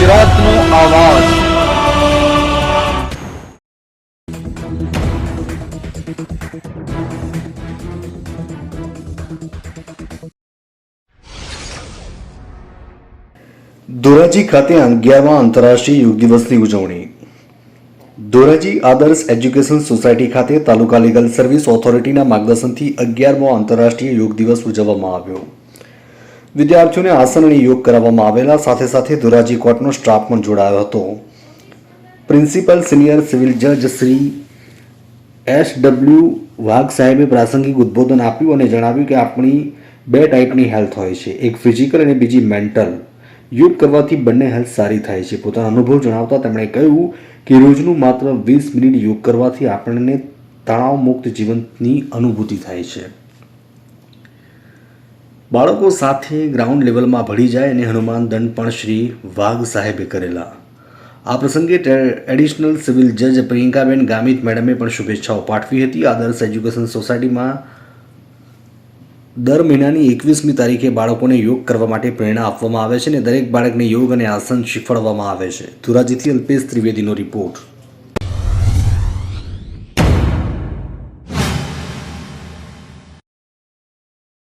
ગુજરાતનો આવાજ। ધોરાજી ખાતે 11મા આંતરરાષ્ટ્રીય યોગ દિવસની ઉજવણી। ધોરાજી આદર્શ એજ્યુકેશન સોસાયટી ખાતે તાલુકા લીગલ સર્વિસ ઓથોરિટીના માર્ગદર્શનથી 11મો આંતરરાષ્ટ્રીય યોગ દિવસ ઉજવવામાં આવ્યો। વિદ્યાર્થીઓને આસન અને યોગ કરાવવામાં આવેલા, સાથે સાથે ધોરાજી કોર્ટનો સ્ટાફ પણ જોડાયો હતો। પ્રિન્સિપલ સિનિયર સિવિલ જજ શ્રી એસ.ડબલ્યુ. વાઘ સાહેબે પ્રાસંગિક ઉદ્બોધન આપ્યું અને જણાવ્યું કે આપણી બે ટાઈપની હેલ્થ હોય છે, એક ફિઝિકલ અને બીજી મેન્ટલ। યોગ કરવાથી બંને હેલ્થ સારી થાય છે। પોતાનો અનુભવ જણાવતા તેમણે કહ્યું કે રોજનું માત્ર 20 મિનિટ યોગ કરવાથી આપણને તણાવમુક્ત જીવનની અનુભૂતિ થાય છે। બાળકો સાથે ગ્રાઉન્ડ લેવલમાં ભળી જાય અને હનુમાન દંડ પણ શ્રી વાઘ સાહેબે કરેલા। આ પ્રસંગે એડિશનલ સિવિલ જજ પ્રિયંકાબેન ગામિત મેડમે પણ શુભેચ્છાઓ પાઠવી હતી। આદર્શ એજ્યુકેશન સોસાયટીમાં દર મહિનાની 21મી તારીખે બાળકોને યોગ કરવા માટે પ્રેરણા આપવામાં આવે છે અને દરેક બાળકને યોગ અને આસન શીખવાડવામાં આવે છે। ધોરાજીથી અલ્પેશ ત્રિવેદીનો રિપોર્ટ।